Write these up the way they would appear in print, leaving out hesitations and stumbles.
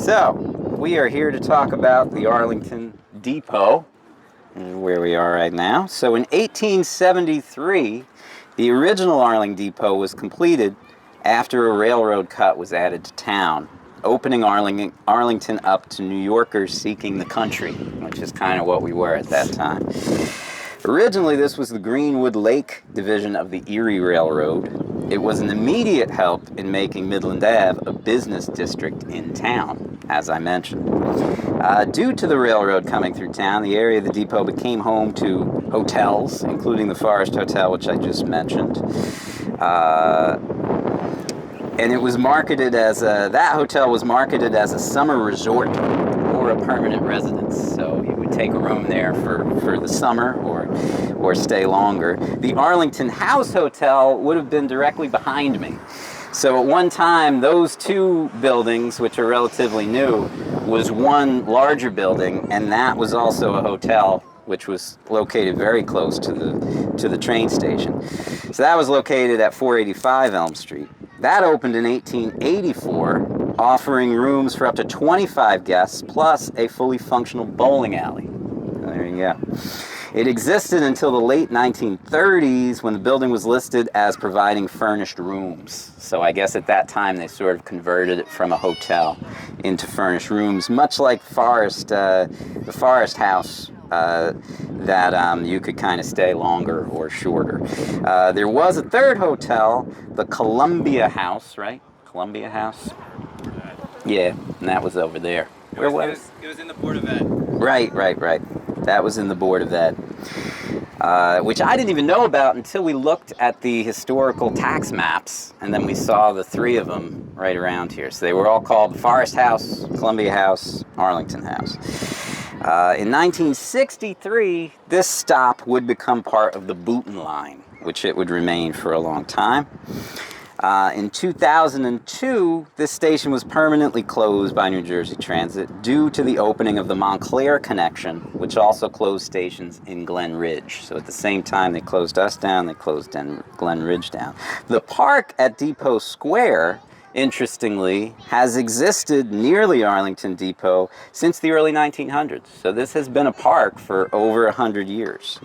So, we are here to talk about the Arlington Depot, where we are right now. So in 1873, the original Arlington Depot was completed after a railroad cut was added to town, opening Arlington up to New Yorkers seeking the country, which is kind of what we were at that time. Originally, this was the Greenwood Lake division of the Erie Railroad. It was an immediate help in making Midland Ave a business district in town, as I mentioned. Due to the railroad coming through town, the area of the depot became home to hotels, including the Forest Hotel, which I just mentioned. And it was marketed as that hotel was marketed as a summer resort or a permanent residence. So you would take a room there for the summer or stay longer. The Arlington House Hotel would have been directly behind me. So at one time, those two buildings, which are relatively new, was one larger building, and that was also a hotel, which was located very close to the train station. So that was located at 485 Elm Street. That opened in 1884, offering rooms for up to 25 guests, plus a fully functional bowling alley. There you go. It existed until the late 1930s, when the building was listed as providing furnished rooms. So I guess at that time they sort of converted it from a hotel into furnished rooms, much like the Forest House, that you could kind of stay longer or shorter. There was a third hotel, the Columbia House, right? Columbia House? Yeah, and that was over there. Where was it? It was in the Board of Ed. Right. That was in the Board of Ed, which I didn't even know about until we looked at the historical tax maps, and then we saw the three of them right around here. So they were all called Forest House, Columbia House, Arlington House. In 1963, this stop would become part of the Boonton Line, which it would remain for a long time. In 2002, this station was permanently closed by New Jersey Transit due to the opening of the Montclair connection, which also closed stations in Glen Ridge. So at the same time they closed us down, they closed Glen Ridge down. The park at Depot Square, interestingly, has existed near the Arlington Depot since the early 1900s. So this has been a park for over 100 years.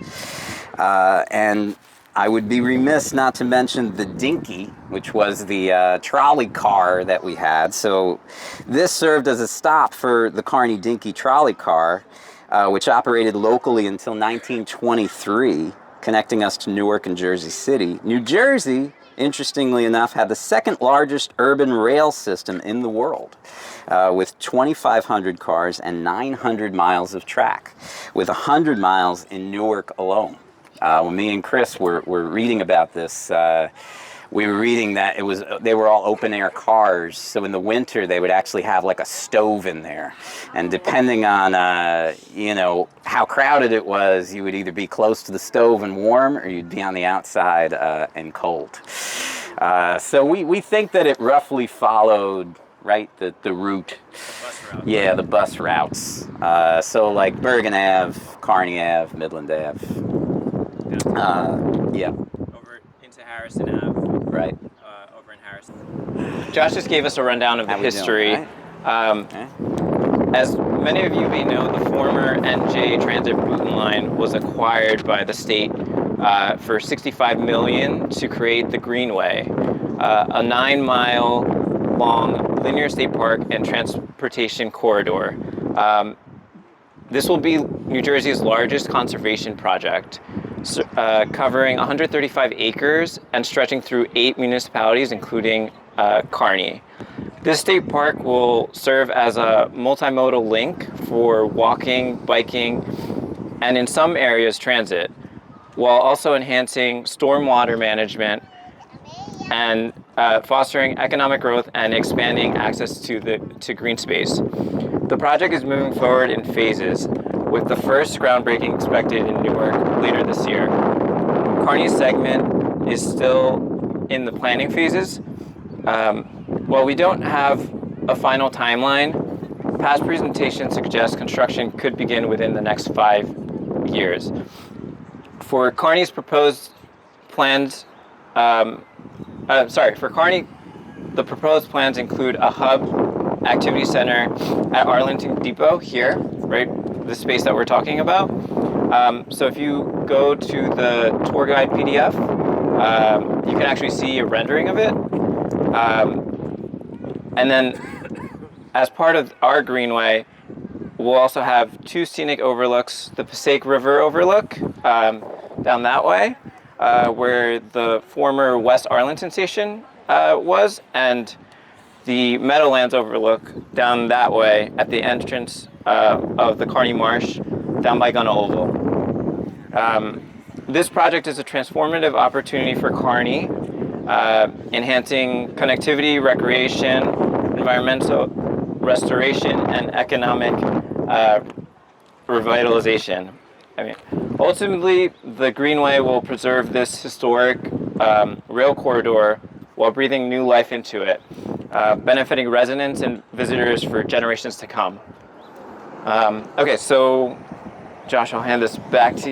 And I would be remiss not to mention the Dinky, which was the trolley car that we had. So this served as a stop for the Kearny Dinky trolley car, which operated locally until 1923, connecting us to Newark and Jersey City. New Jersey, interestingly enough, had the second largest urban rail system in the world, with 2,500 cars and 900 miles of track, with 100 miles in Newark alone. When me and Chris were reading about this, we were reading that they were all open air cars. So in the winter, they would actually have like a stove in there, and depending on how crowded it was, you would either be close to the stove and warm, or you'd be on the outside and cold. So we think that it roughly followed, right, the route. Bus route. Yeah, the bus routes. So like Bergen Ave, Kearny Ave, Midland Ave. Yeah. Over into Harrison Ave. Right. Over in Harrison. Josh just gave us a rundown of the history. Doing, right? Okay. As many of you may know, the former NJ Transit Boonton Line was acquired by the state for $65 million to create the Greenway, a 9-mile long linear state park and transportation corridor. This will be New Jersey's largest conservation project, covering 135 acres and stretching through 8 municipalities, including Kearny. This state park will serve as a multimodal link for walking, biking, and in some areas transit, while also enhancing stormwater management and fostering economic growth and expanding access to green space. The project is moving forward in phases, with the first groundbreaking expected in Newark later this year. Kearny's segment is still in the planning phases. While we don't have a final timeline, past presentations suggest construction could begin within the next 5 years. For Kearny's proposed plans, for Kearny, the proposed plans include a hub activity center at Arlington Depot here, right? The space that we're talking about. So if you go to the tour guide PDF, you can actually see a rendering of it. And then as part of our greenway, we'll also have 2 scenic overlooks, the Passaic River overlook down that way, where the former West Arlington station was, and the Meadowlands overlook down that way at the entrance of the Kearny Marsh down by Gunna Oval. This project is a transformative opportunity for Kearny, enhancing connectivity, recreation, environmental restoration, and economic revitalization. I mean, ultimately, the Greenway will preserve this historic rail corridor while breathing new life into it, benefiting residents and visitors for generations to come. Okay, so Josh, I'll hand this back to you.